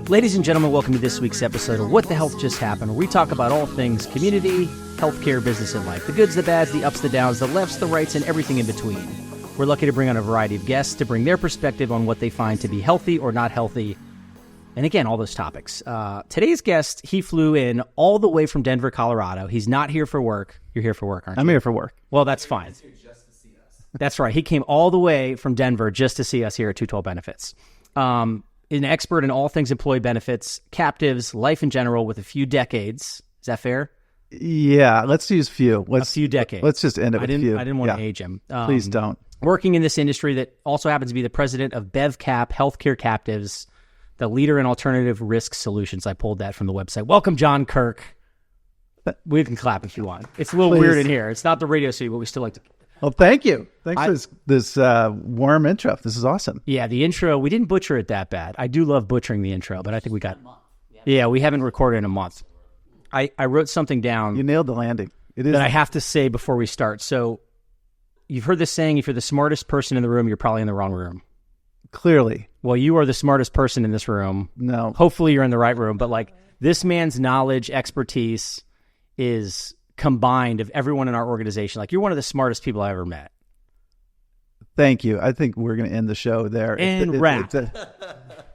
Ladies and gentlemen, welcome to this week's episode of What the Health Just Happened, where we talk about all things community, healthcare, business, and life. The goods, the bads, the ups, the downs, the lefts, the rights, and everything in between. We're lucky to bring on a variety of guests to bring their perspective on what they find to be healthy or not healthy. And again, all those topics. Today's guest, he flew in all the way from Denver, Colorado. He's not here for work. You're here for work, aren't you? I'm here for work. Well, that's fine. That's right. He came all the way from Denver just to see us here at 212 Benefits. An expert in all things employee benefits, captives, life in general, with a few decades. Is that fair? Yeah, let's use few. A few decades. Let's just end it with few. I didn't want to age him. Please don't. Working in this industry that also happens to be the president of BevCap Healthcare Captives, the leader in alternative risk solutions. I pulled that from the website. Welcome, John Kirk. We can clap if you want. It's a little weird in here. It's not the radio studio, but we still like to... Well, thank you. Thanks for this warm intro. This is awesome. Yeah, the intro, we didn't butcher it that bad. I do love butchering the intro, but I think we got... Yeah, we haven't recorded in a month. I wrote something down... You nailed the landing. It is that I have to say before we start. So, you've heard this saying, if you're the smartest person in the room, you're probably in the wrong room. Clearly. Well, you are the smartest person in this room. No. Hopefully you're in the right room, but like this man's knowledge, expertise is combined of everyone in our organization. Like, you're one of the smartest people I ever met. Thank you. I think we're going to end the show there. And wrap.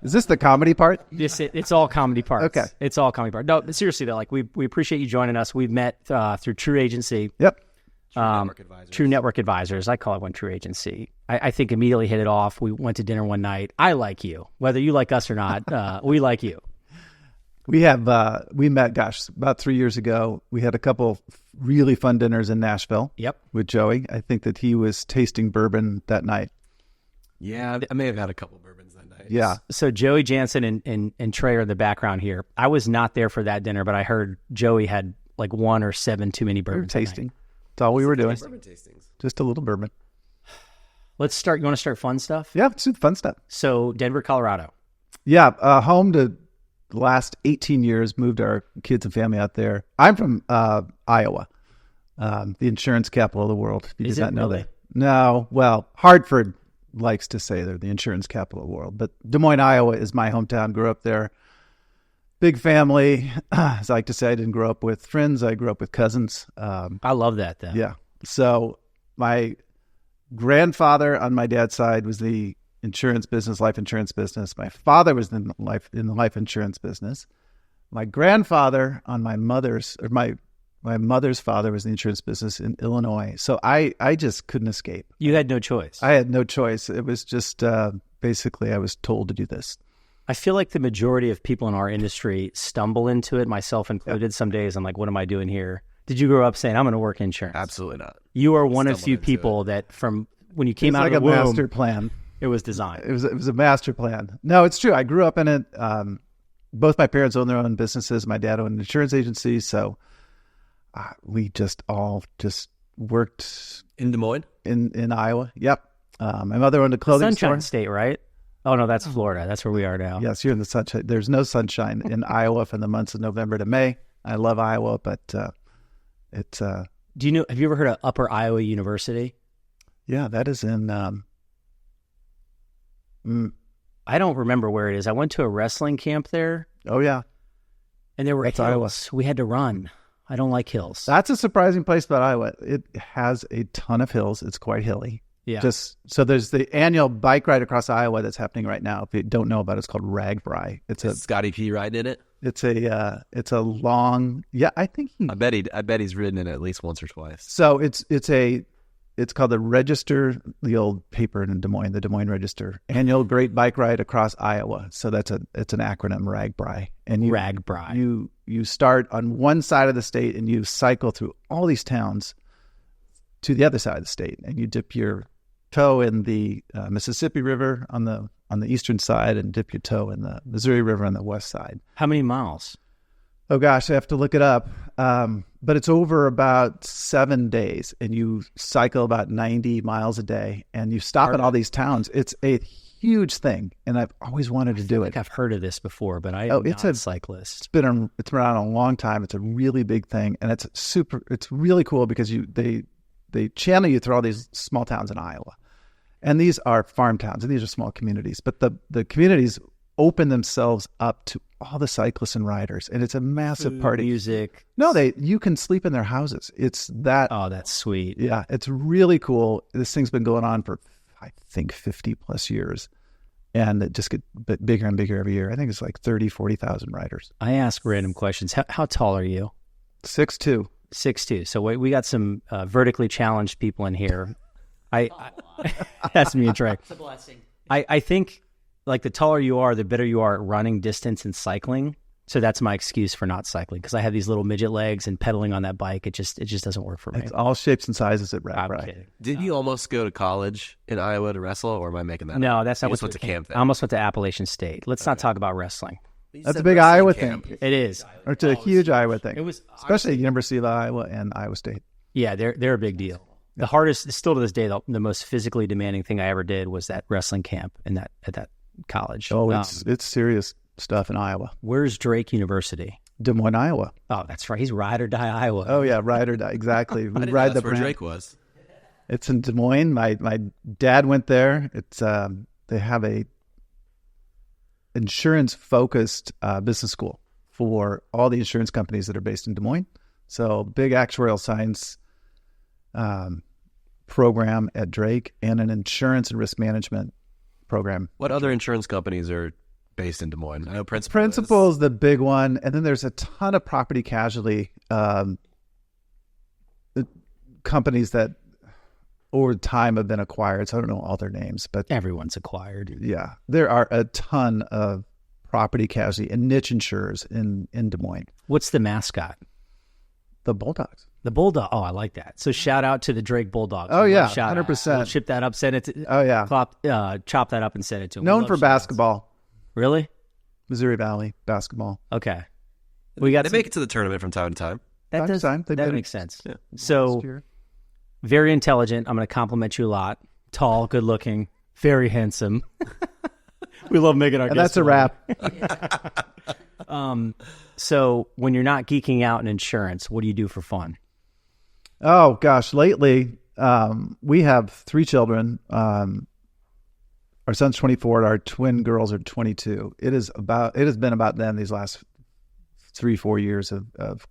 Is this the comedy part? It's all comedy parts. Okay. It's all comedy parts. No, but seriously though, like we appreciate you joining us. We've met through True Agency. Yep. True Network Advisors. I call it one True Agency. I think immediately hit it off. We went to dinner one night. I like you. Whether you like us or not, we like you. We met, about 3 years ago. We had a couple really fun dinners in Nashville. Yep. With Joey. I think that he was tasting bourbon that night. Yeah, I may have had a couple bourbons that night. Yeah. So Joey Jansen and Trey are in the background here. I was not there for that dinner, but I heard Joey had like 1 or 7 too many bourbons. We were tasting. That's all we were doing. Bourbon tastings. Just a little bourbon. Let's start. You want to start fun stuff? Yeah, let's do the fun stuff. So Denver, Colorado. Yeah, home to the last 18 years, moved our kids and family out there. I'm from Iowa, the insurance capital of the world. If you did not know that. No, well, Hartford likes to say they're the insurance capital of the world, but Des Moines, Iowa is my hometown. Grew up there. Big family. As I like to say, I didn't grow up with friends. I grew up with cousins. I love that, though. Yeah. So my grandfather on my dad's side was the insurance business, life insurance business. My father was in the life insurance business. My grandfather on my mother's father was in the insurance business in Illinois. So I just couldn't escape. You had no choice. I had no choice. It was just basically I was told to do this. I feel like the majority of people in our industry stumble into it, myself included. Yep. Some days I'm like, what am I doing here? Did you grow up saying, I'm going to work insurance? Absolutely not. You are one of few people that from when you came out of the womb, like a master plan. It was designed. It was a master plan. No, it's true. I grew up in it. Both my parents owned their own businesses. My dad owned an insurance agency. So we just all worked in Des Moines, in Iowa. Yep. My mother owned a clothing store. Sunshine State, right? Oh no, that's Florida. That's where we are now. Yes, you're in the sunshine. There's no sunshine in Iowa from the months of November to May. I love Iowa, but it's. Do you know? Have you ever heard of Upper Iowa University? Yeah, that is in. I don't remember where it is. I went to a wrestling camp there. Oh yeah, and there were hills. Iowa. We had to run. I don't like hills. That's a surprising place about Iowa. It has a ton of hills. It's quite hilly. Yeah. So there's the annual bike ride across Iowa that's happening right now. If you don't know about it, it's called Ragbri. It's a Scotty P riding it. It's a long. Yeah, I think. I bet he's ridden it at least once or twice. So it's called the Register, the old paper in Des Moines, the Des Moines Register, annual Great Bike Ride across Iowa. So it's an acronym, Ragbri. And Ragbri. You start on one side of the state and you cycle through all these towns to the other side of the state, and you dip your toe in the Mississippi River on the eastern side and dip your toe in the Missouri River on the west side. How many miles? Oh gosh, I have to look it up. But it's over about 7 days, and you cycle about 90 miles a day, and you stop in all these towns. It's a huge thing, and I've always wanted to do it. I've heard of this before, but I'm not a cyclist. It's been around a long time. It's a really big thing, and it's really cool because they channel you through all these small towns in Iowa. And these are farm towns, and these are small communities. But the communities open themselves up to all the cyclists and riders, and it's a massive party. Music. No, you can sleep in their houses. It's that. Oh, that's sweet. Yeah, it's really cool. This thing's been going on for, I think, 50 plus years, and it just gets bigger and bigger every year. I think it's like 30, 40,000 riders. I ask random questions. How tall are you? 6'2". 6'2". So we got some vertically challenged people in here. That's me and Trey. It's a blessing. I think like the taller you are, the better you are at running distance and cycling. So that's my excuse for not cycling, because I have these little midget legs, and pedaling on that bike, it just doesn't work for me. It's all shapes and sizes at I'm Right. kidding. Did you almost go to college in Iowa to wrestle, or am I making that No, up? that's You not what just went to camp I then. almost went to Appalachian State. Let's not talk about wrestling. You That's a said big wrestling Iowa camp. thing. It is. Or it's a huge Iowa thing. It was Especially University of Iowa and Iowa State. Yeah, they're a big deal. The hardest, still to this day, the most physically demanding thing I ever did was that wrestling camp at that college. Oh, it's serious stuff in Iowa. Where's Drake University? Des Moines, Iowa. Oh, that's right. He's ride or die Iowa. Oh yeah, ride or die. Exactly. I We didn't know ride the that's where brand. Drake was. It's in Des Moines. My dad went there. It's they have a insurance focused business school for all the insurance companies that are based in Des Moines. So big actuarial science program at Drake, and an insurance and risk management program. What other insurance companies are based in Des Moines? I know Principal. Principal is the big one, and then there's a ton of property casualty companies that over time have been acquired. So I don't know all their names, but Everyone's acquired. yeah, there are a ton of property casualty and niche insurers in Des Moines. What's the mascot? The Bulldogs. The Bulldog. Oh, I like that. So shout out to the Drake Bulldogs. Oh, yeah, Shout out. 100%. We'll ship that up, send it to, Oh yeah, chop that up and send it to him. known We for love shout-outs. basketball. Really? Missouri Valley basketball. Okay. We got They make it to the tournament from time to time. that Time to does time. They that did it makes sense. Yeah. So Last year. very intelligent. I'm going to compliment you a lot. Tall, good looking, very handsome. We love making our And guests that's a wrap. So when you're not geeking out in insurance, what do you do for fun? Oh gosh, lately we have 3 children. Our son's 24. Our twin girls are 22. It has been about them these last 3-4 years of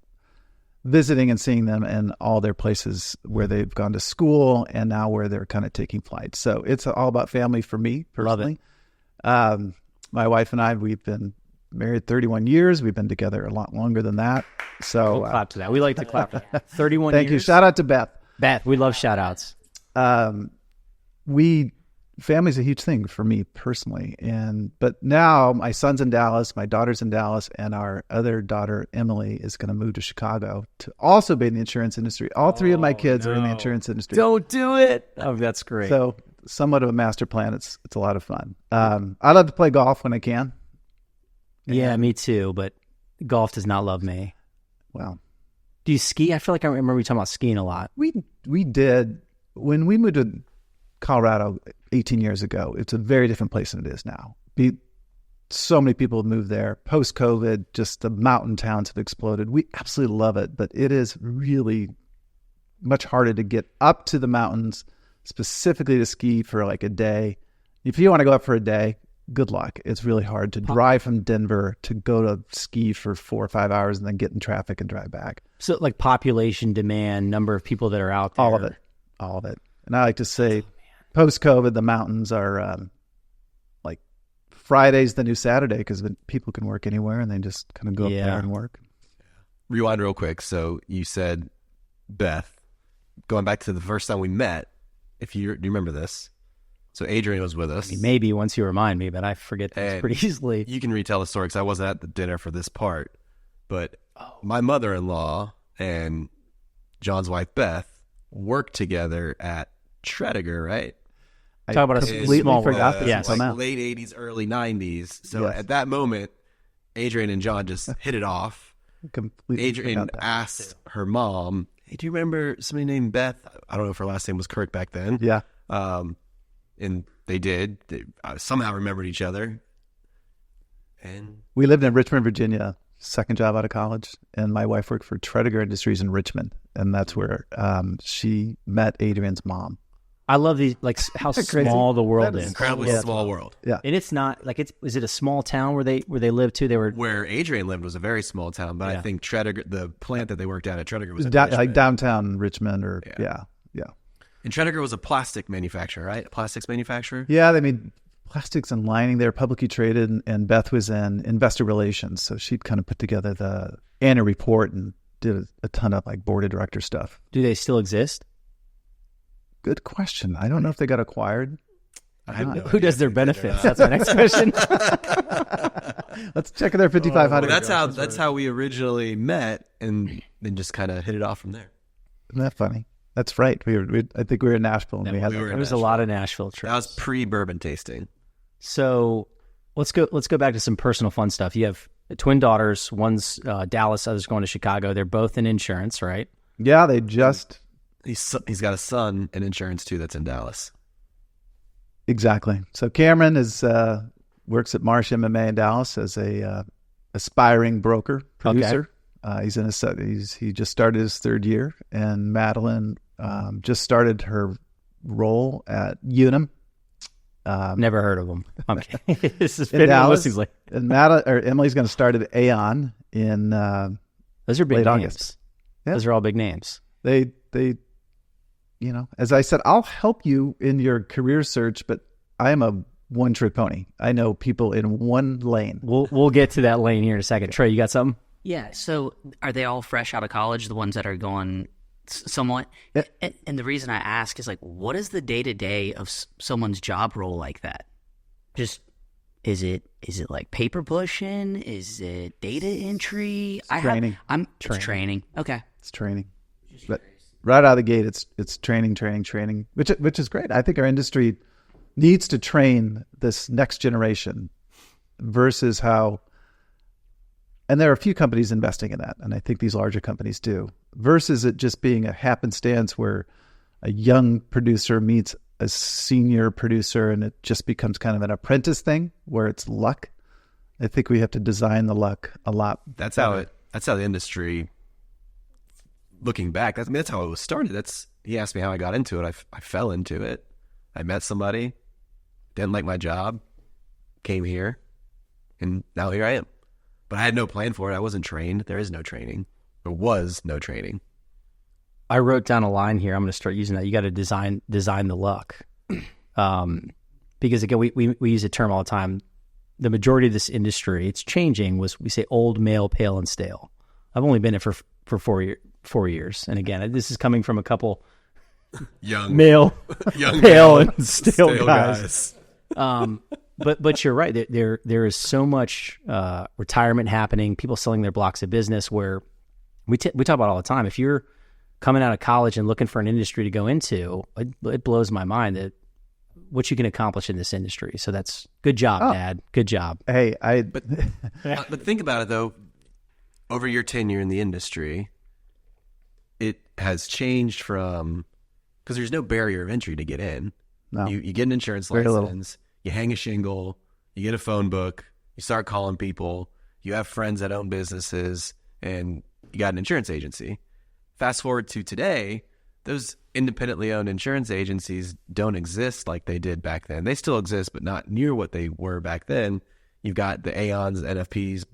visiting and seeing them in all their places where they've gone to school and now where they're kind of taking flight. So it's all about family for me personally. My wife and I, we've been married 31 years. We've been together a lot longer than that. So We'll clap to that. We like to clap for that. 31 thank you. years. Shout out to Beth. Beth, we love shout outs. Family's a huge thing for me personally. But now my son's in Dallas, my daughter's in Dallas, and our other daughter, Emily, is going to move to Chicago to also be in the insurance industry. All 3 of my kids are in the insurance industry. Don't do it. Oh, that's great. So somewhat of a master plan. It's a lot of fun. I love to play golf when I can. yeah, me too. But golf does not love me. Well, Do you ski? I feel like I remember we talking about skiing a lot. we did when we moved to Colorado 18 years ago. It's a very different place than it is now. So many people have moved there. Post-COVID, just the mountain towns have exploded. We absolutely love it, but it is really much harder to get up to the mountains, specifically to ski for like a day. If you want to go up for a day, good luck. It's really hard to drive from Denver to go to ski for 4 or 5 hours and then get in traffic and drive back. So like population, demand, number of people that are out there. All of it. And I like to say, post-COVID, the mountains are like Friday's the new Saturday because people can work anywhere and they just kind of go up there and work. Rewind real quick. So you said Beth, going back to the first time we met, do you remember this? So Adrian was with us. I mean, maybe once you remind me, but I forget things And pretty easily. You can retell the story because I wasn't at the dinner for this part. But my mother-in-law and John's wife, Beth, worked together at Tredegar, right? Talk about a completely small forgot world. this Yes. until Like now. late 80s, early 90s. So Yes. at that moment, Adrian and John just hit it off. Completely Adrian forgot that. asked her mom, hey, do you remember somebody named Beth? I don't know if her last name was Kirk back then. Yeah. And they did. They somehow remembered each other. And We lived in Richmond, Virginia, second job out of college. And my wife worked for Tredegar Industries in Richmond. And that's where she met Adrian's mom. I love these, like how Crazy. small the world That is is. Incredibly small world. Yeah. And it's not like is it a small town where they live too? They were Where Adrian lived was a very small town, but Yeah. I think Tredegar, the plant that they worked at Tredegar was in Like Richmond. downtown Richmond or yeah. And Tredegar was a plastic manufacturer, right? A plastics manufacturer. Yeah, they made plastics and lining. They're publicly traded, and Beth was in investor relations, so she'd kind of put together the annual report and did a ton of like board of director stuff. do they still exist? Good question. I don't know if they got acquired. I have no Who idea does if their they did or benefits? not. That's my next question. Let's check their 5,500. That's how we originally met, and then just kind of hit it off from there. Isn't that funny? That's right. I think we were in Nashville and we had we were There in was a lot of Nashville trips. That was pre-bourbon tasting. So let's go back to some personal fun stuff. You have twin daughters. One's Dallas, other's going to Chicago. They're both in insurance, right? Yeah, they just He's got a son in insurance too that's in Dallas. exactly. So Cameron is works at Marsh MMA in Dallas as a aspiring broker producer. He's in he just started his third year, and Madeline just started her role at Unum. Never heard of them. I'm kidding. This is In Dallas, like and Emily's going to start at Aon in those are big late names. August. Yeah. Those are all big names. They as I said, I'll help you in your career search, but I am a one-trick pony. I know people in one lane. We'll get to that lane here in a second. Trey, you got something? Yeah. So are they all fresh out of college, the ones that are going somewhat? Yeah. And the reason I ask is like, what is the day-to-day of someone's job role like that? Just, is it like paper pushing? Is it data entry? training. It's training. Okay. It's training. But right out of the gate, it's training, which is great. I think our industry needs to train this next generation versus how, and there are a few companies investing in that, and I think these larger companies do, versus it just being a happenstance where a young producer meets a senior producer and it just becomes kind of an apprentice thing where it's luck. I think we have to design the luck a lot. That's how the industry. Looking back, that's how it was started. He asked me how I got into it. I fell into it. I met somebody, didn't like my job, came here, and now here I am. But I had no plan for it. I wasn't trained. There is no training. There was no training. I wrote down a line here. I'm going to start using that. You got to design the luck, because again, we use a term all the time. The majority of this industry, it's changing. We say old, male, pale, and stale. I've only been in it for 4 years, and again, this is coming from a couple Young male, young pale, male, and stale guys. But you're right. There is so much retirement happening. People selling their blocks of business. Where we talk about all the time. If you're coming out of college and looking for an industry to go into, it blows my mind that what you can accomplish in this industry. So that's good job, Dad. Good job. Hey, But think about it though. Over your tenure in the industry, it has changed from, because there's no barrier of entry to get in. No. You get an insurance Very little. license, you hang a shingle, you get a phone book, you start calling people, you have friends that own businesses, and you got an insurance agency. Fast forward to today, those independently owned insurance agencies don't exist like they did back then. They still exist, but not near what they were back then. You've got the Aons, NFPs,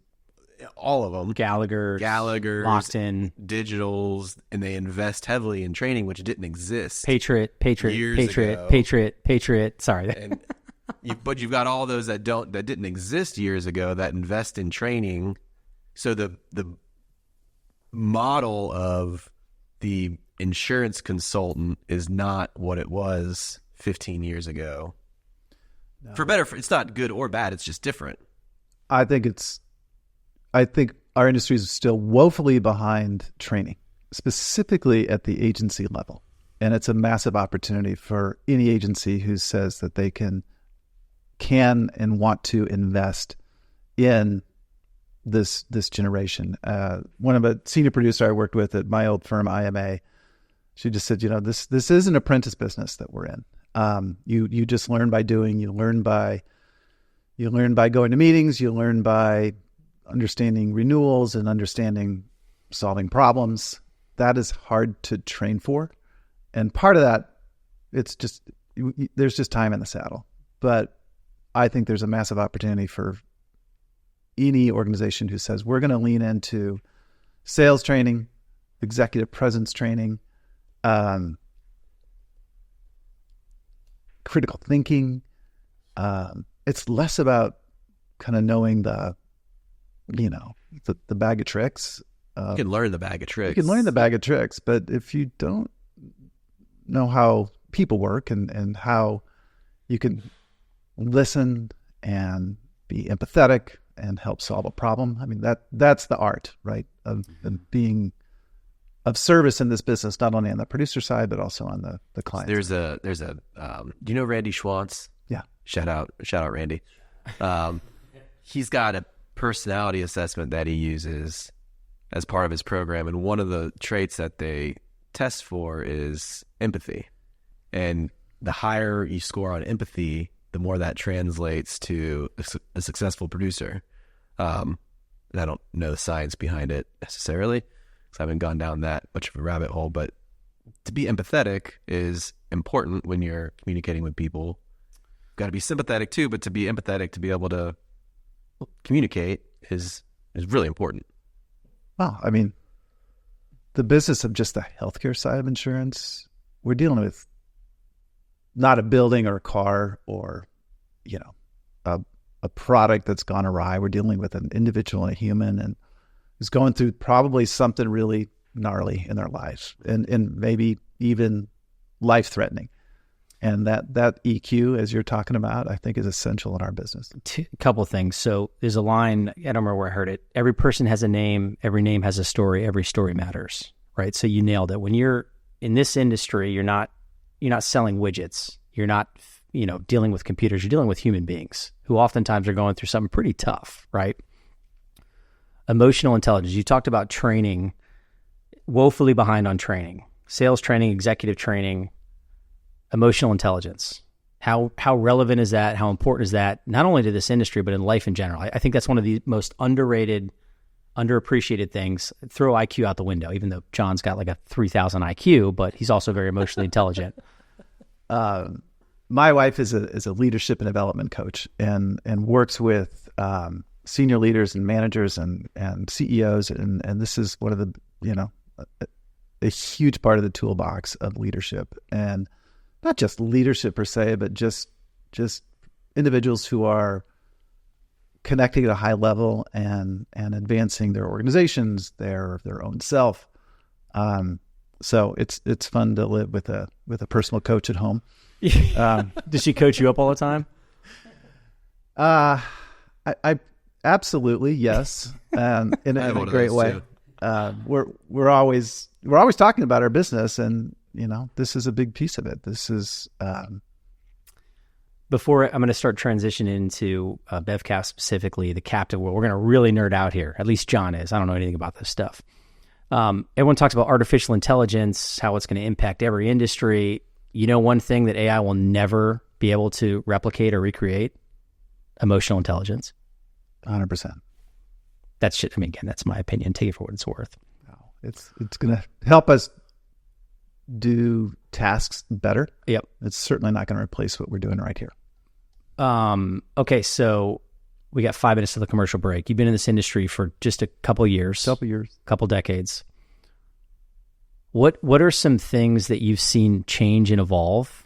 all of them. Gallagher's, Lockton, Digitals, and they invest heavily in training, which didn't exist. Patriot. Years ago. Sorry. And but you've got all those that didn't exist years ago that invest in training. So the model of the insurance consultant is not what it was 15 years ago. No. It's not good or bad. It's just different. I think our industry is still woefully behind training, specifically at the agency level. And it's a massive opportunity for any agency who says that they can and want to invest in this generation. One of a senior producer I worked with at my old firm, IMA, she just said, this is an apprentice business that we're in. You just learn by doing. You learn by going to meetings. You learn by understanding renewals and understanding solving problems. That is hard to train for. And part of that it's just, there's just time in the saddle. But I think there's a massive opportunity for any organization who says, we're going to lean into sales training, executive presence training, critical thinking. It's less about kind of knowing the bag of tricks. You can learn the bag of tricks. You can learn the bag of tricks, but if you don't know how people work and how you can listen and be empathetic and help solve a problem, I mean, that's the art, right? Of being of service in this business, not only on the producer side, but also on the client. There's a do you know Randy Schwantz? Yeah. Shout out Randy. He's got a personality assessment that he uses as part of his program, and one of the traits that they test for is empathy. And the higher you score on empathy, the more that translates to a successful producer. And I don't know the science behind it necessarily, because I haven't gone down that much of a rabbit hole, but to be empathetic is important when you're communicating with people. Got to be sympathetic too, but to be empathetic, to be able to communicate is really important. Well, I mean, the business of just the healthcare side of insurance, we're dealing with not a building or a car or, a product that's gone awry. We're dealing with an individual and a human and who's going through probably something really gnarly in their lives and maybe even life-threatening. And that EQ, as you're talking about, I think is essential in our business. A couple of things. So there's a line, I don't remember where I heard it. Every person has a name. Every name has a story. Every story matters, right? So you nailed it. When you're in this industry, you're not selling widgets. You're not, dealing with computers. You're dealing with human beings who oftentimes are going through something pretty tough, right? Emotional intelligence. You talked about training, woefully behind on training, sales training, executive training, emotional intelligence. How relevant is that? How important is that? Not only to this industry, but in life in general. I think that's one of the most underrated, underappreciated things. Throw IQ out the window, even though John's got like a 3,000 IQ, but he's also very emotionally intelligent. My wife is a leadership and development coach and works with senior leaders and managers and CEOs. And this is one of the, a huge part of the toolbox of leadership. And not just leadership per se, but just individuals who are connecting at a high level and advancing their organizations, their own self. So it's fun to live with a personal coach at home. Does she coach you up all the time? I absolutely, yes, in a great way. We're always talking about our business, and this is a big piece of it. This is before I'm going to start transitioning into BevCast specifically, the captive world. We're going to really nerd out here. At least John is. I don't know anything about this stuff. Everyone talks about artificial intelligence, how it's going to impact every industry. One thing that AI will never be able to replicate or recreate? Emotional intelligence. 100%. That's shit. I mean, again, that's my opinion. Take it for what it's worth. It's going to help us do tasks better. Yep. It's certainly not going to replace what we're doing right here. Okay, so we got 5 minutes to the commercial break. You've been in this industry for just a couple of years. Couple decades. What are some things that you've seen change and evolve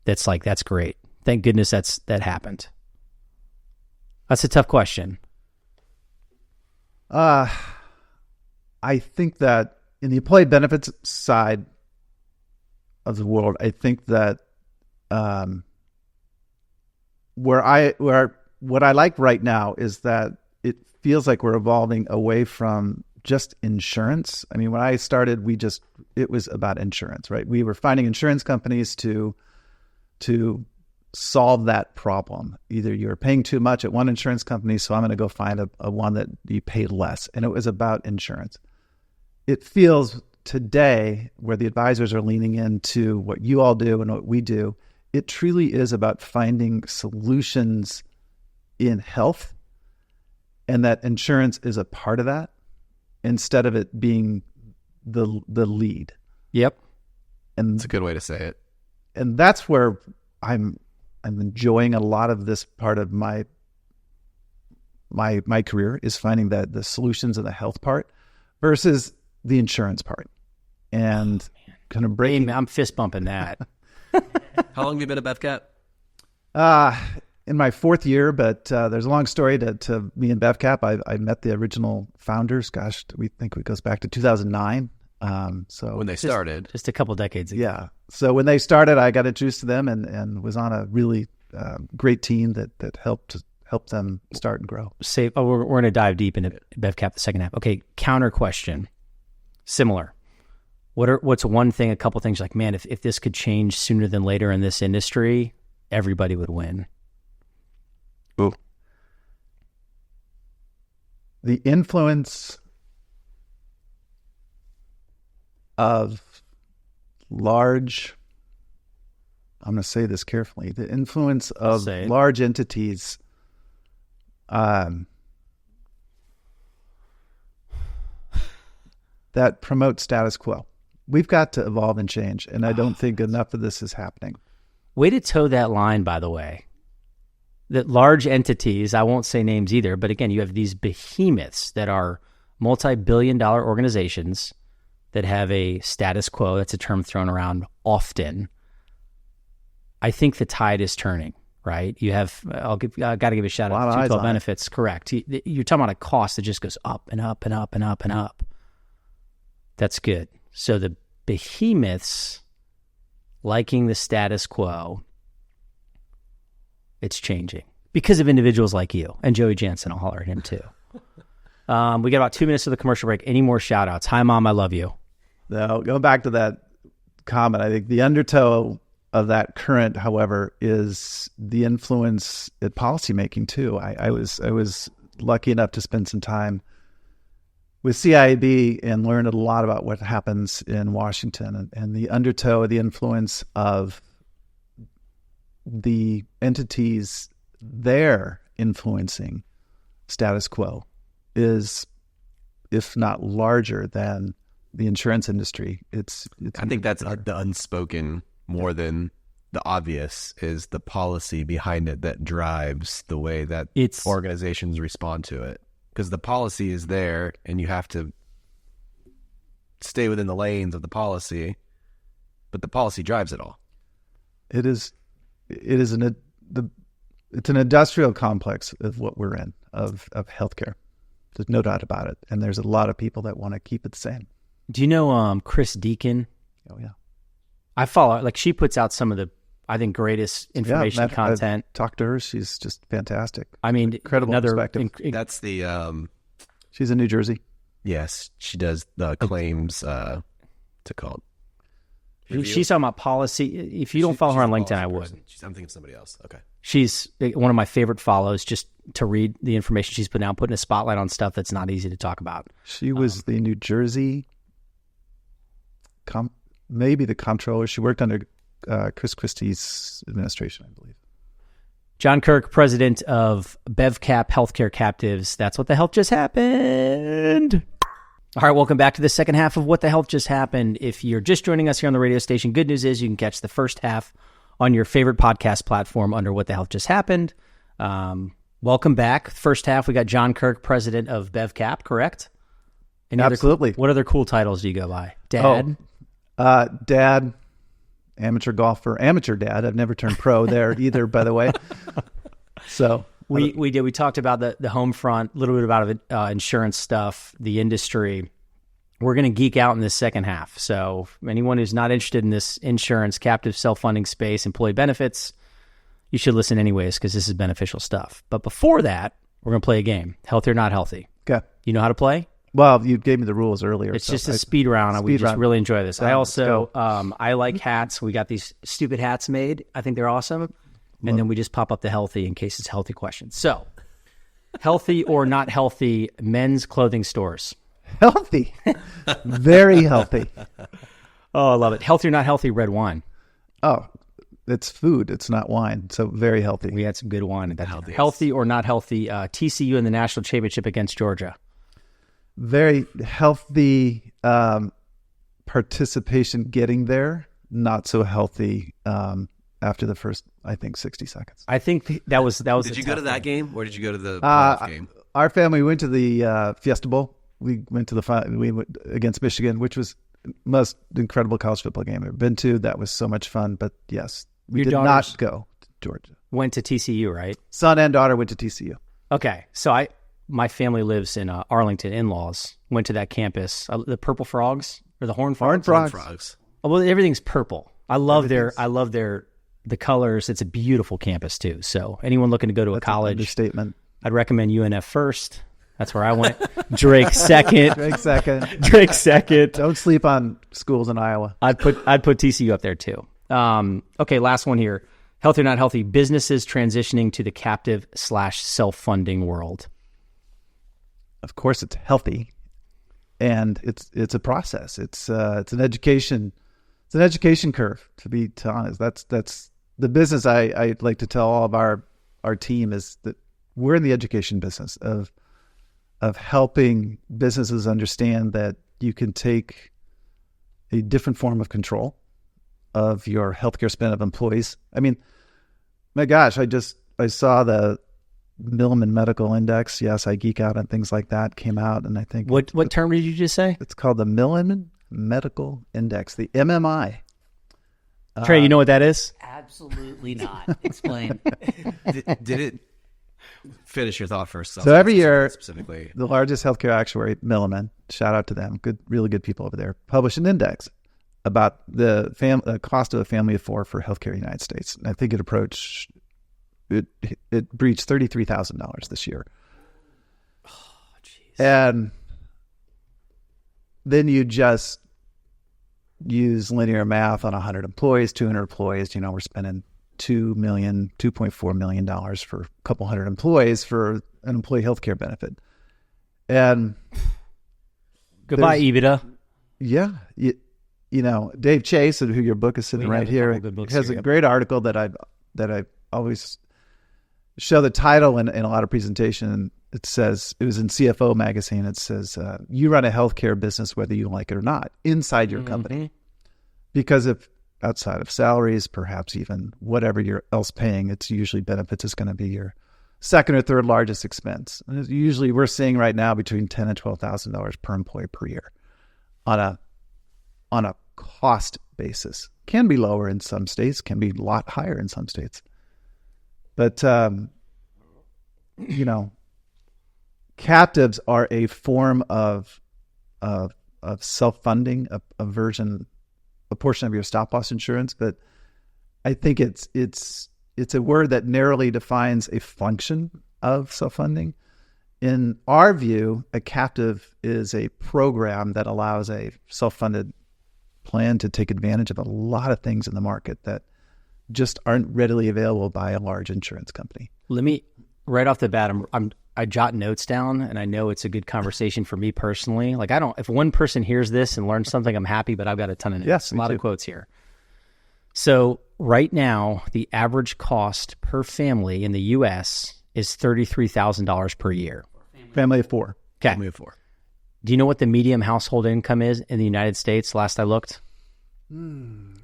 that's great? Thank goodness that happened. That's a tough question. I think that in the employee benefits side of the world, I think that what I like right now is that it feels like we're evolving away from just insurance. I mean, when I started, it was about insurance, right? We were finding insurance companies to solve that problem. Either you're paying too much at one insurance company, so I'm going to go find a one that you pay less. And it was about insurance. It feels today, where the advisors are leaning into what you all do and what we do, it truly is about finding solutions in health, and that insurance is a part of that instead of it being the lead. Yep. And That's a good way to say it. and that's where I'm enjoying a lot of this part of my career, is finding that the solutions in the health part versus the insurance part, and kind of breaking. I'm fist bumping that. How long have you been at BevCap? In my 4th year, but there's a long story to me and BevCap. I met the original founders. Gosh, we think it goes back to 2009. So When they started. Just a couple decades ago. yeah. So when they started, I got introduced to them and was on a really great team that helped them start and grow. We're going to dive deep into BevCap the second half. Okay, counter question. Similar. What's one thing, a couple things like, man, if this could change sooner than later in this industry, everybody would win? Ooh. The influence of large, I'm going to say this carefully, the influence of large entities that promote status quo. We've got to evolve and change, and I don't think enough of this is happening. Way to toe that line, by the way. That large entities, I won't say names either, but again, you have these behemoths that are multi-billion-dollar organizations that have a status quo. That's a term thrown around often. I think the tide is turning, right? You have, I got to give a shout out to 212 Benefits. Correct. You're talking about a cost that just goes up and up and up and up and up. That's good. So the behemoths liking the status quo, it's changing because of individuals like you and Joey Jansen. I'll holler at him too. We got about 2 minutes to the commercial break. Any more shout outs? Hi, Mom. I love you. No, going back to that comment, I think the undertow of that current, however, is the influence at policymaking too. I was lucky enough to spend some time with CIAB and learned a lot about what happens in Washington, and the undertow, the influence of the entities there influencing status quo is, if not larger than the insurance industry. I think that's the unspoken more than the obvious, is the policy behind it that drives the way that organizations respond to it. Because the policy is there, and you have to stay within the lanes of the policy, but the policy drives it all. It's an industrial complex of what we're in, of healthcare. There's no doubt about it. And there's a lot of people that want to keep it the same. Do you know Chris Deacon? Oh, yeah. I follow, like, she puts out some of the, I think, greatest information content. I talked to her. She's just fantastic. I mean, incredible perspective. That's the... she's in New Jersey. Yes, she does the claims, what's it called? She's talking about policy. If you don't follow her on LinkedIn, I would. I'm thinking of somebody else. Okay. She's one of my favorite follows, just to read the information she's putting out, putting a spotlight on stuff that's not easy to talk about. She was the New Jersey, maybe the comptroller. She worked under Chris Christie's administration, I believe. John Kirk, president of BevCap Healthcare Captives. That's what the health just happened. All right, welcome back to the second half of What the Health Just Happened. If you're just joining us here on the radio station, good news is you can catch the first half on your favorite podcast platform under What the Health Just Happened. Welcome back. First half, we got John Kirk, president of BevCap, correct? Absolutely. What other cool titles do you go by? Dad? Dad, amateur golfer, amateur dad. I've never turned pro there either, by the way. So... We talked about the home front, a little bit about insurance stuff, the industry. We're going to geek out in this second half. So anyone who's not interested in this insurance, captive self-funding space, employee benefits, you should listen anyways, because this is beneficial stuff. But before that, we're going to play a game, Healthy or Not Healthy. Okay. You know how to play? Well, you gave me the rules earlier. It's just a speed round. We just really enjoy this. I also, I like hats. We got these stupid hats made. I think they're awesome. And then we just pop up the healthy in case it's healthy questions. So, healthy or not healthy men's clothing stores? Healthy. Very healthy. Oh, I love it. Healthy or not healthy red wine? Oh, it's food. It's not wine. So very healthy. We had some good wine at that. Healthy or not healthy TCU in the national championship against Georgia? Very healthy participation getting there. not so healthy after the first, I think, 60 seconds. I think that was. Did you go to that game, or did you go to the playoff game? Our family went to the Fiesta Bowl. We went to we went against Michigan, which was the most incredible college football game I've ever been to. That was so much fun. But yes, we did not go to Georgia. Went to TCU, right? Son and daughter went to TCU. Okay, so my family lives in Arlington. In-laws went to that campus. The Purple Frogs or the Horned Frogs? Horned Frogs. Oh, well, everything's purple. I love the colors. It's a beautiful campus too. So anyone looking to go to a college, statement. I'd recommend UNF first. That's where I went. Drake second. Drake second. Don't sleep on schools in Iowa. I'd put TCU up there too. Okay, last one here. Healthy or not healthy, businesses transitioning to the captive/self-funding world. Of course, it's healthy, and it's a process. It's an education. It's an education curve. To be honest, that's the business. I like to tell all of our team is that we're in the education business of helping businesses understand that you can take a different form of control of your healthcare spend of employees. I mean, my gosh, I saw the Milliman Medical Index. Yes, I geek out on things like that. Came out, and I think what term did you just say? It's called the Milliman Medical Index, the MMI. Trey, you know what that is? Absolutely not. Explain. Did it finish your thought first? So every year, specifically, the largest healthcare actuary, Milliman, shout out to them, really good people over there, publish an index about the cost of a family of four for healthcare in the United States. And I think it breached $33,000 this year. Oh, jeez. And then you just use linear math on 100 employees, 200 employees. We're spending $2.4 million for a couple hundred employees for an employee healthcare benefit. And goodbye, EBITDA. Yeah. Dave Chase, who your book is sitting right here, has a great article that I always show the title in a lot of presentation. It says, it was in CFO magazine. It says, you run a healthcare business, whether you like it or not, inside your company. Because if outside of salaries, perhaps even whatever you're else paying, it's usually benefits is going to be your second or third largest expense. And usually we're seeing right now between $10,000 and $12,000 per employee per year on a cost basis. Can be lower in some states, can be a lot higher in some states. But, captives are a form of self-funding, a portion of your stop loss insurance. But I think it's a word that narrowly defines a function of self-funding. In our view, a captive is a program that allows a self-funded plan to take advantage of a lot of things in the market that just aren't readily available by a large insurance company. Let me, right off the bat, I jot notes down, and I know it's a good conversation for me personally. Like, if one person hears this and learns something, I'm happy, but I've got a ton of notes. Yes, a lot of quotes here. So right now, the average cost per family in the U.S. is $33,000 per year. Family of four. Okay. Family of four. Do you know what the median household income is in the United States? Last I looked,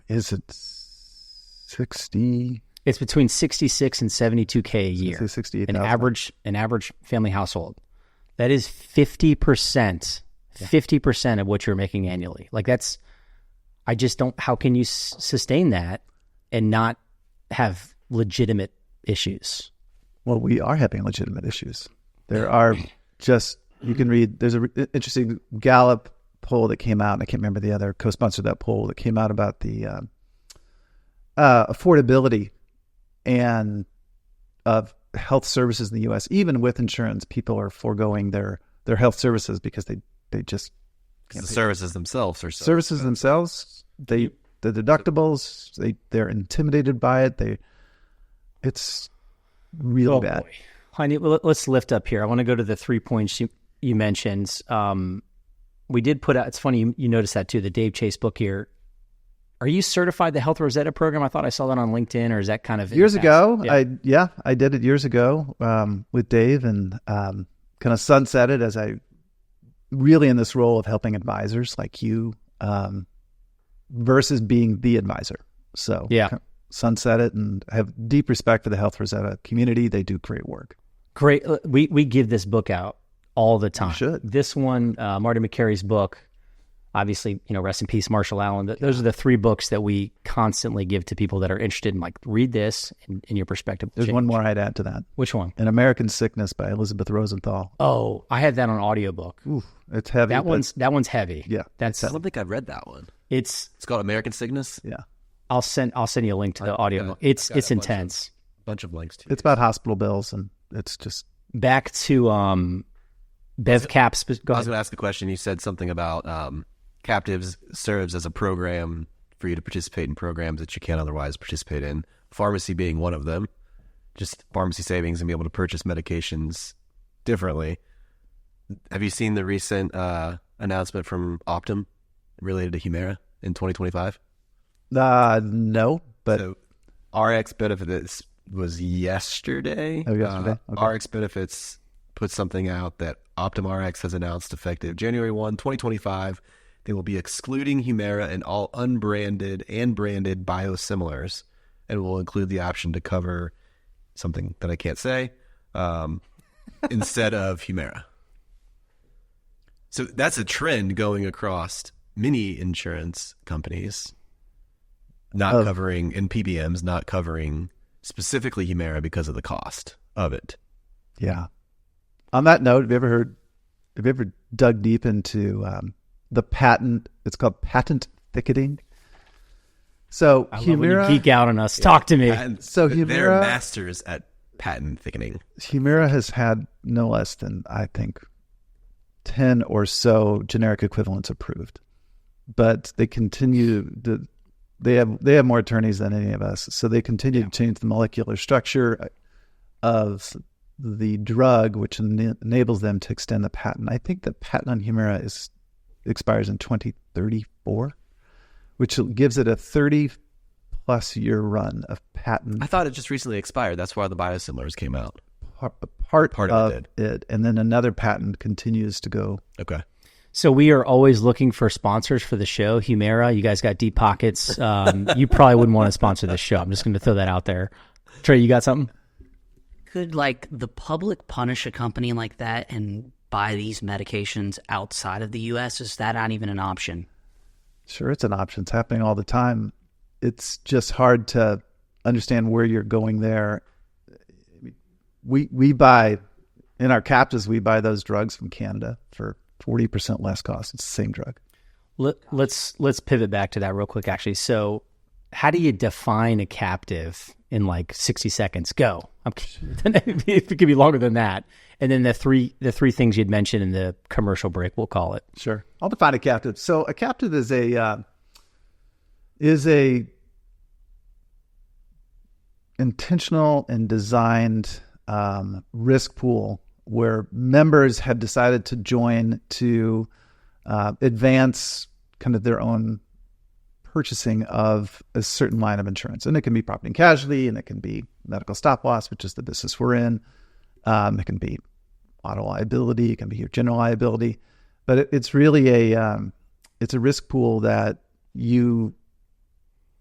Is it 60? it's between 66 and 72K a year. Say 68,000. An average family household. That is 50%. 50% of what you're making annually. Like, that's, I just don't, how can you sustain that and not have legitimate issues? Well, we are having legitimate issues. There are just, you can read, there's an interesting Gallup poll that came out, and I can't remember the other co-sponsor of that poll, that came out about the affordability and of health services in the U.S. Even with insurance, people are foregoing their health services because they just The services themselves are so services expensive. themselves. The deductibles, they're intimidated by it. It's really bad. Boy. Let's lift up here. I want to go to the 3 points you mentioned. We did put out, it's funny, you noticed that too, the Dave Chase book here. Are you certified the Health Rosetta program? I thought I saw that on LinkedIn, or is that kind of years ago? Yeah. I did it years ago with Dave, and kind of sunsetted as I really in this role of helping advisors like you versus being the advisor. So Yeah. sunset it, and I have deep respect for the Health Rosetta community. They do great work. Great. We give this book out all the time. You should. This one, Marty McCary's book, obviously, rest in peace, Marshall Allen. Those are the 3 books that we constantly give to people that are interested in, like, read this and your perspective. There's one more I'd add to that. Which one? An American Sickness by Elizabeth Rosenthal. Oh, I had that on audiobook. Ooh, it's heavy. That but- one's heavy. Yeah, That's I don't think I've read that one. it's It's called American Sickness. Yeah. I'll send you a link to the audiobook. got It's a bunch of- intense. Bunch of links to It's about hospital bills, and it's just Back to BevCaps. Go I was ahead. going to ask a question. You said something about captives serves as a program for you to participate in programs that you can't otherwise participate in. Pharmacy being one of them. Just pharmacy savings and be able to purchase medications differently. Have you seen the recent announcement from Optum related to Humira in 2025? no, but So RX Benefits was yesterday. Oh, yesterday? Okay. RX Benefits put something out that Optum RX has announced effective January 1, 2025. They will be excluding Humira and all unbranded and branded biosimilars, and will include the option to cover something that I can't say instead of Humira. So that's a trend going across many insurance companies, not covering, and PBMs not covering specifically Humira because of the cost of it. yeah. On that note, have you ever dug deep into the patent? It's called patent thicketing. So I love when you Humira, geek out on us. Talk to me. And So they're Humira- masters at patent thickening. Humira has had no less than, I think, 10 or so generic equivalents approved, but they continue to. They have more attorneys than any of us, so they continue to change the molecular structure of the drug, which enables them to extend the patent. I think the patent on Humira expires in 2034, which gives it a 30-plus year run of patent. I thought it just recently expired. That's why the biosimilars came out. Part of of it it, and then another patent continues to go. Okay. So we are always looking for sponsors for the show. Humira, you guys got deep pockets. You probably wouldn't want to sponsor this show. I'm just going to throw that out there. Trey, you got something? Could like the public punish a company like that and buy these medications outside of the U.S.? Is that not even an option? Sure, it's an option. It's happening all the time. It's just hard to understand where you're going there. We buy, in our captives, we buy those drugs from Canada for 40% less cost. It's the same drug. Let's pivot back to that real quick, actually. So how do you define a captive in like 60 seconds? Go. It could be longer than that. And then the three things you'd mentioned in the commercial break, we'll call it. Sure. I'll define a captive. So a captive is a intentional and designed risk pool where members have decided to join to advance kind of their own purchasing of a certain line of insurance. And it can be property and casualty, and it can be medical stop loss, which is the business we're in. It can be auto liability, it can be your general liability. But it's really it's a risk pool that you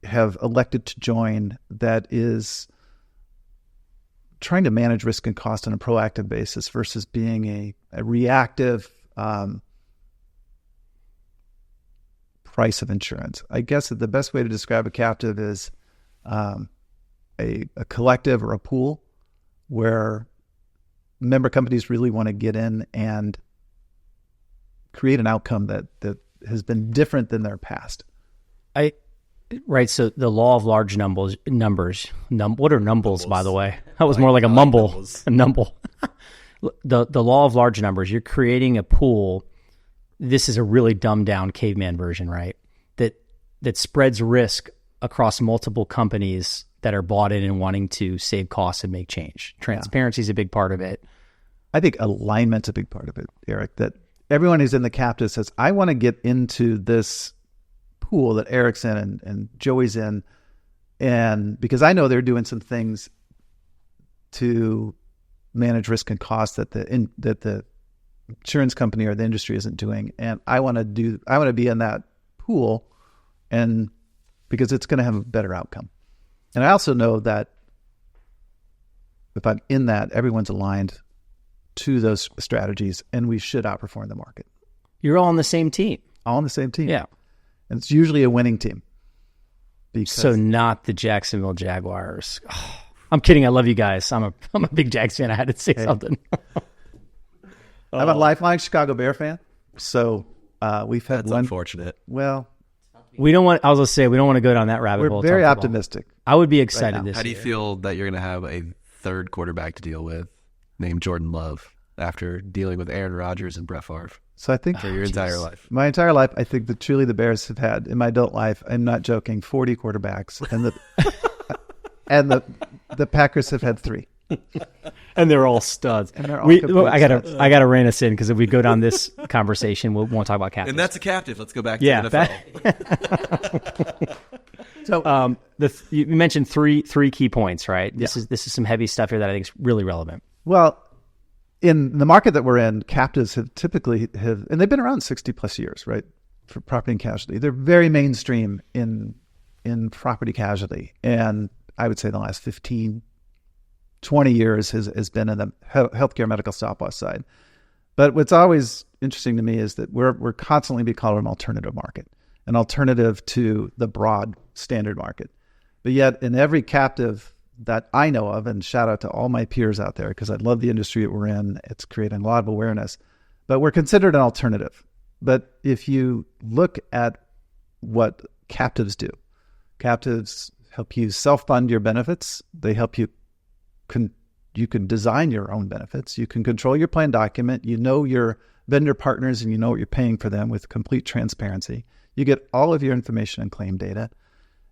have elected to join that is trying to manage risk and cost on a proactive basis versus being a reactive price of insurance. I guess that the best way to describe a captive is a collective or a pool where member companies really want to get in and create an outcome that has been different than their past. Right. So the law of large numbers. What are numbles, by the way? That was more like a mumble. Numbles. A numble. The law of large numbers. You're creating a pool. This is a really dumbed down caveman version, right? That spreads risk across multiple companies that are bought in and wanting to save costs and make change. Transparency is a big part of it. I think alignment's a big part of it, Eric, that everyone who's in the captive says, I want to get into this pool that Eric's in and Joey's in, and because I know they're doing some things to manage risk and cost that the insurance company or the industry isn't doing, and I want to be in that pool and because it's going to have a better outcome. And I also know that if I'm in that, everyone's aligned to those strategies, and we should outperform the market. You're all on the same team. All on the same team. Yeah. And it's usually a winning team. So not the Jacksonville Jaguars. Oh, I'm kidding. I love you guys. I'm a big Jags fan. I had to say something. I'm a lifelong Chicago Bear fan. So we've had That's unfortunate. Well, we don't want. I was gonna say we don't want to go down that rabbit hole. we're very optimistic. I would be excited now. this How do you year. feel that you're going to have a third quarterback to deal with named Jordan Love after dealing with Aaron Rodgers and Brett Favre So I think for your entire life? my entire life, I think that truly the Bears have had, in my adult life, I'm not joking, 40 quarterbacks, and the Packers have had 3. And they're all studs. And they're all complete I gotta studs. I gotta rein us in because if we go down this conversation, we won't talk about captains. And that's a captive. Let's go back to yeah. the NFL. So You mentioned three key points, right? This is some heavy stuff here that I think is really relevant. well, in the market that we're in, captives have typically and they've been around 60 plus years, right? For property and casualty. They're very mainstream in property casualty. And I would say the last 15, 20 years has been in the healthcare medical stop loss side. But what's always interesting to me is that we're constantly being called an alternative market, an alternative to the broad standard market. But yet in every captive that I know of, and shout out to all my peers out there, because I love the industry that we're in, it's creating a lot of awareness, but we're considered an alternative. But if you look at what captives do, captives help you self-fund your benefits. They help you you can design your own benefits. You can control your plan document. You know your vendor partners and you know what you're paying for them with complete transparency. You get all of your information and claim data.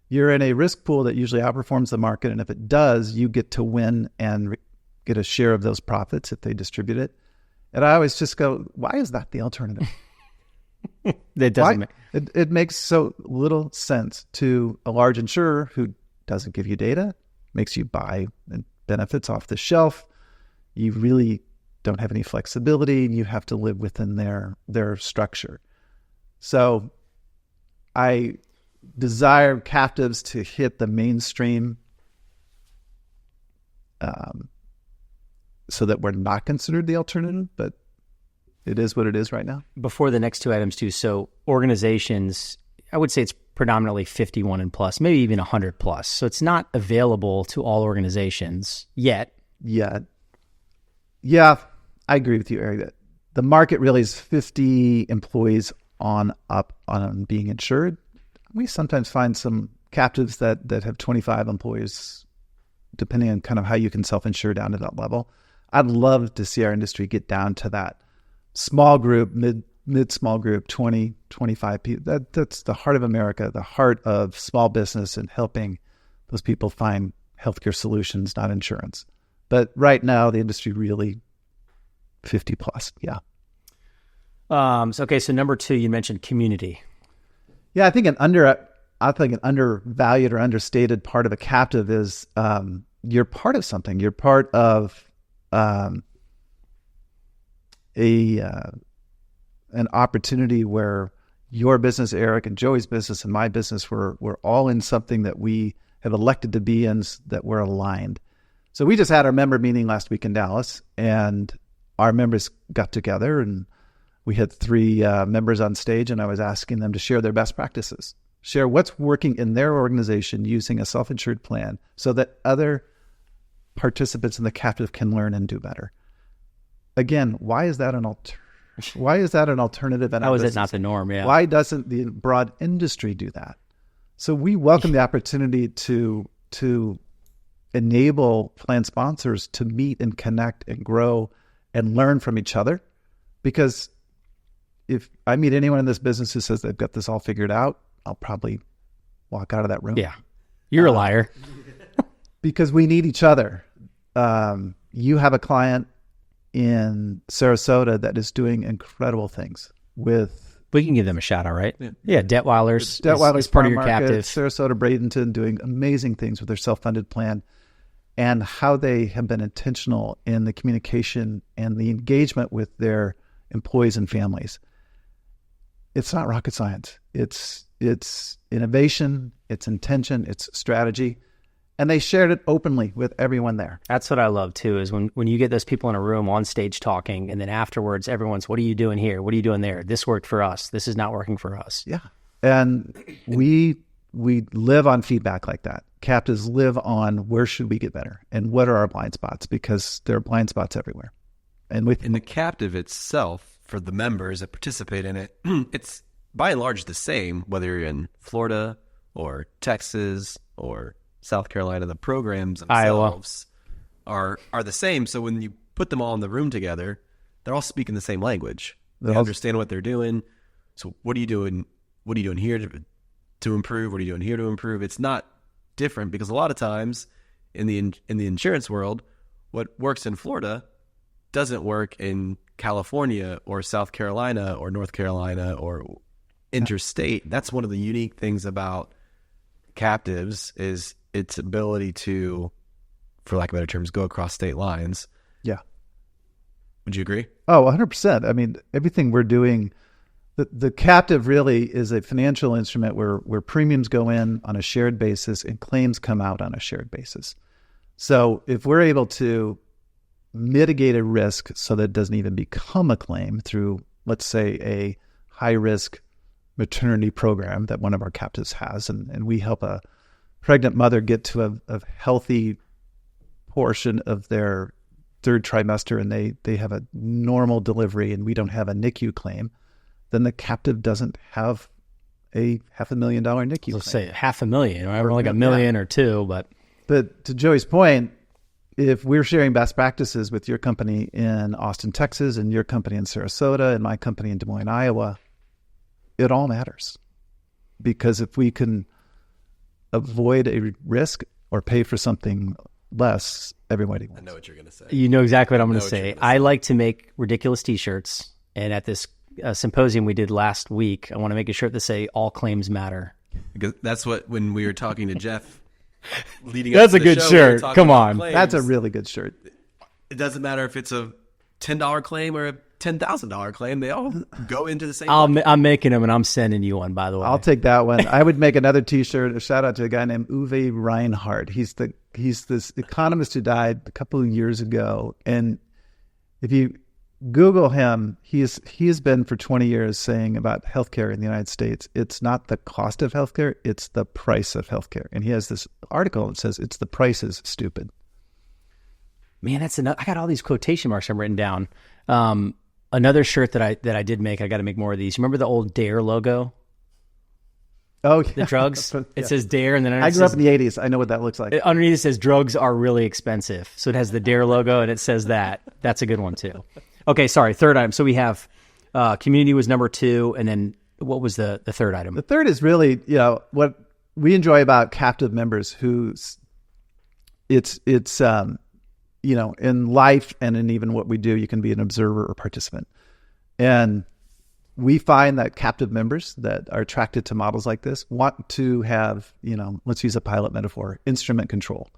You're in a risk pool that usually outperforms the market. And if it does, you get to win and get a share of those profits if they distribute it. And I always just go, why is that the alternative? It doesn't. It makes so little sense to a large insurer who doesn't give you data, makes you buy benefits off the shelf. You really don't have any flexibility, and you have to live within their structure. So I desire captives to hit the mainstream so that we're not considered the alternative, but it is what it is right now. Before the next two items too, so organizations, I would say it's predominantly 51 and plus, maybe even 100 plus. So it's not available to all organizations yet. Yeah, I agree with you, Eric. That the market really is 50 employees on up on being insured. We sometimes find some captives that have 25 employees, depending on kind of how you can self-insure down to that level. I'd love to see our industry get down to that small group, mid small group, 20, 25 people. That's the heart of America, the heart of small business and helping those people find healthcare solutions, not insurance. But right now, the industry really 50 plus. Yeah. So number two, you mentioned community. Yeah, I think an undervalued or understated part of a captive is you're part of something. You're part of an opportunity where your business, Eric, and Joey's business and my business, we're all in something that we have elected to be in, that we're aligned. So we just had our member meeting last week in Dallas, and our members got together, and we had 3 members on stage, and I was asking them to share their best practices, share what's working in their organization using a self-insured plan so that other participants in the captive can learn and do better. Again, why is that an alternative? How is it not the norm? Yeah. Why doesn't the broad industry do that? So we welcome the opportunity to enable plan sponsors to meet and connect and grow and learn from each other. Because if I meet anyone in this business who says they've got this all figured out, I'll probably walk out of that room. Yeah. You're a liar. Because we need each other. You have a client in Sarasota that is doing incredible things with... We can give them a shout out, right? Yeah. Detweilers. Detweilers is part of your Farm Market, captive. Sarasota, Bradenton doing amazing things with their self-funded plan, and how they have been intentional in the communication and the engagement with their employees and families. It's not rocket science. It's it's innovation, it's intention, it's strategy. And they shared it openly with everyone there. That's what I love too, is when you get those people in a room on stage talking, and then afterwards everyone's, what are you doing here? What are you doing there? This worked for us. This is not working for us. Yeah. And we live on feedback like that. Captives live on where should we get better and what are our blind spots, because there are blind spots everywhere. And in the captive itself, for the members that participate in it, it's by and large the same, whether you're in Florida or Texas or South Carolina. The programs themselves are the same. So when you put them all in the room together, they're all speaking the same language. They understand what they're doing. So what are you doing? What are you doing here to improve? What are you doing here to improve? It's not different, because a lot of times in the insurance world, what works in Florida doesn't work in California or South Carolina or North Carolina or interstate. That's one of the unique things about captives, is its ability to, for lack of better terms, go across state lines. Yeah. Would you agree? Oh, 100%. I mean, everything we're doing, the captive really is a financial instrument where premiums go in on a shared basis and claims come out on a shared basis. So if we're able to mitigate a risk so that it doesn't even become a claim through, let's say, a high-risk maternity program that one of our captives has, and we help a pregnant mother get to a healthy portion of their third trimester, and they have a normal delivery and we don't have a NICU claim, then the captive doesn't have a $500,000 NICU Let's claim. say $500,000, or like $1 million or $2 million, But to Joey's point, if we're sharing best practices with your company in Austin, Texas, and your company in Sarasota, and my company in Des Moines, Iowa, it all matters. Because if we can avoid a risk or pay for something less, everybody wins. I know what you're going to say. You know exactly what I'm going to say. I like to make ridiculous T-shirts, and at this symposium we did last week, I want to make a shirt that say "All claims matter." Because that's what, when we were talking to Jeff leading That's up to a the good show, we were shirt. talking Come about on. claims. That's a really good shirt. It doesn't matter if it's a $10 claim or a $10,000 claim. They all go into the same. I'm making them, and I'm sending you one, by the way. I'll take that one. I would make another T-shirt. A shout out to a guy named Uwe Reinhardt. He's this economist who died a couple of years ago, and if you Google him, he has been for 20 years saying about healthcare in the United States, it's not the cost of healthcare, it's the price of healthcare. And he has this article that says it's the price is stupid. Man, that's enough. I got all these quotation marks I'm written down. Another shirt that I did make. I got to make more of these. Remember the old Dare logo? Oh, yeah. The drugs. Yeah. It says Dare, and then I grew up in the 80s. I know what that looks like. underneath it says drugs are really expensive. So it has the Dare logo, and it says that. That's a good one too. Okay, sorry. Third item. So we have community was number 2, and then what was the third item? The third is really, what we enjoy about captive members who's it's in life and in even what we do, you can be an observer or participant. And we find that captive members that are attracted to models like this want to have, let's use a pilot metaphor, instrument control.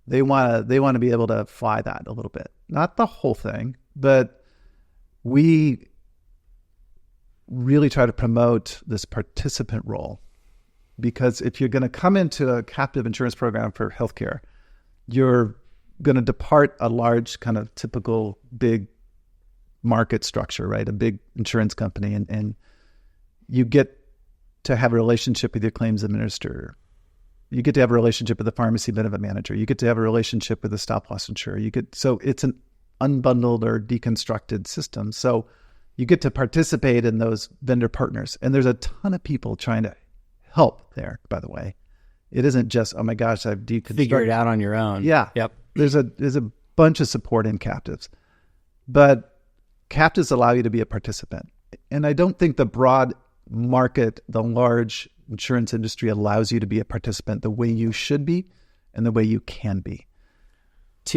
They want to be able to fly that a little bit. Not the whole thing, but we really try to promote this participant role, because if you're going to come into a captive insurance program for healthcare, you're going to depart a large kind of typical big market structure, right? A big insurance company, and you get to have a relationship with your claims administrator. You get to have a relationship with the pharmacy benefit manager. You get to have a relationship with the stop loss insurer. So it's an unbundled or deconstructed system. So you get to participate in those vendor partners. And there's a ton of people trying to help there, by the way. It isn't just, oh my gosh, I've deconstructed. Figure it out on your own. Yeah. Yep. There's a bunch of support in captives. But captives allow you to be a participant. And I don't think the broad market, the large insurance industry allows you to be a participant the way you should be and the way you can be.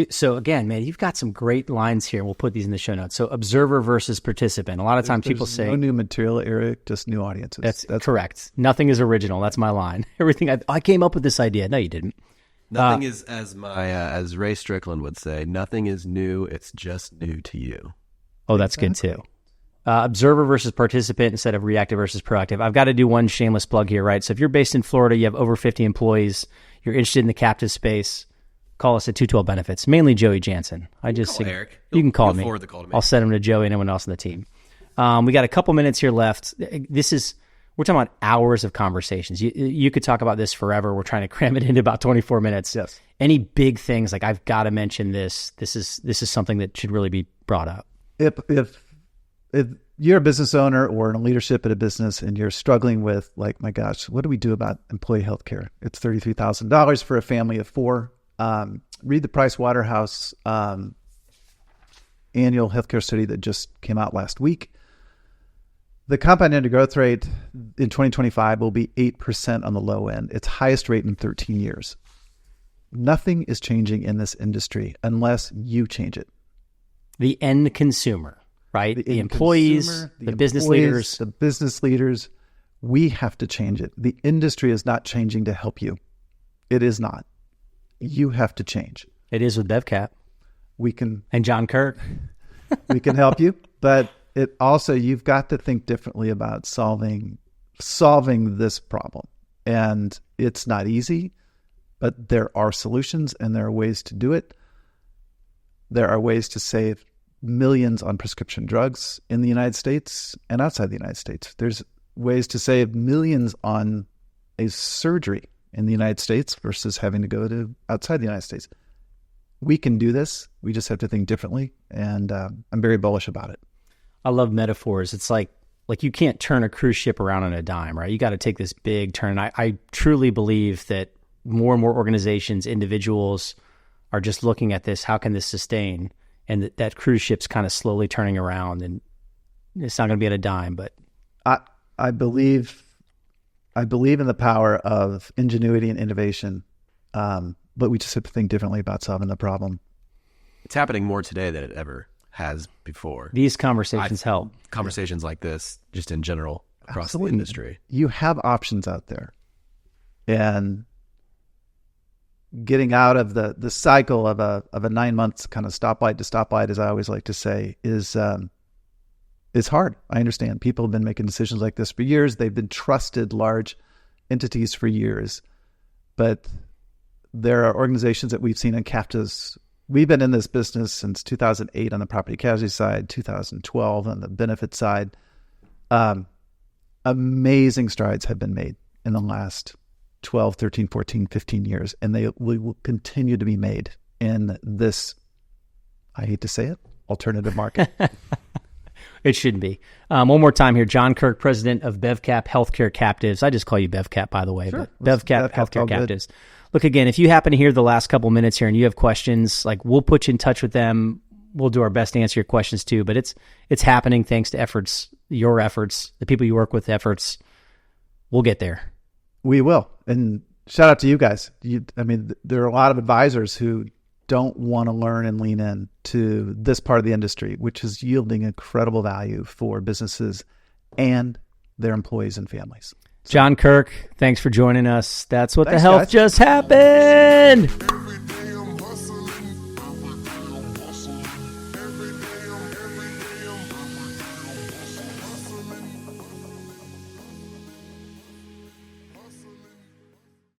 So again, man, you've got some great lines here. We'll put these in the show notes. So observer versus participant. A lot of times people say... no new material, Eric, just new audiences. That's correct. Nothing is original. That's my line. Everything I came up with this idea. No, you didn't. Nothing is, as Ray Strickland would say, nothing is new. It's just new to you. Oh, that's good too. Observer versus participant instead of reactive versus proactive. I've got to do one shameless plug here, right? So if you're based in Florida, you have over 50 employees, you're interested in the captive space, call us at 212 Benefits, mainly Joey Jansen. Eric. You can call me. Forward the call to me. I'll send him to Joey and anyone else on the team. We got a couple minutes here left. We're talking about hours of conversations. You could talk about this forever. We're trying to cram it into about 24 minutes. Yes. Any big things like I've got to mention this. This is something that should really be brought up. If you're a business owner or in leadership at a business and you're struggling with, like, my gosh, what do we do about employee health care? It's $33,000 for a family of four. Read the Price Waterhouse annual healthcare study that just came out last week. The compound annual growth rate in 2025 will be 8% on the low end, its highest rate in 13 years. Nothing is changing in this industry unless you change it. The end consumer, right? The employees, the business leaders. The business leaders, we have to change it. The industry is not changing to help you. It is not. You have to change. It is with BevCap. And John Kirk. We can help you, but it also, you've got to think differently about solving this problem. And it's not easy, but there are solutions and there are ways to do it. There are ways to save millions on prescription drugs in the United States and outside the United States. There's ways to save millions on a surgery in the United States versus having to go to outside the United States. We can do this. We just have to think differently. And I'm very bullish about it. I love metaphors. It's like you can't turn a cruise ship around on a dime, right? You got to take this big turn. I truly believe that more and more organizations, individuals are just looking at this. How can this sustain? And that cruise ship's kind of slowly turning around, and it's not going to be at a dime. But I believe in the power of ingenuity and innovation, but we just have to think differently about solving the problem. It's happening more today than it ever has before. These conversations help. Conversations like this, just in general, across Absolutely. the industry. You have options out there. And getting out of the cycle of a 9 months kind of stoplight to stoplight, as I always like to say, is hard. I understand. People have been making decisions like this for years. They've been trusted large entities for years. But there are organizations that we've seen in captives. We've been in this business since 2008 on the property casualty side, 2012 on the benefit side. Amazing strides have been made in the last 12, 13, 14, 15 years, and they will continue to be made in this, I hate to say it, alternative market. It shouldn't be. One more time here. John Kirk, president of BevCap Healthcare Captives. I just call you BevCap, by the way. Sure. But BevCap Healthcare Captives. Look, again, if you happen to hear the last couple minutes here and you have questions, like, we'll put you in touch with them. We'll do our best to answer your questions too. But it's happening thanks to efforts, your efforts, the people you work with efforts. We'll get there. We will. And shout out to you guys. There are a lot of advisors who don't want to learn and lean in to this part of the industry, which is yielding incredible value for businesses and their employees and families. John Kirk, thanks for joining us. That's what Thanks, the health guys. just happened.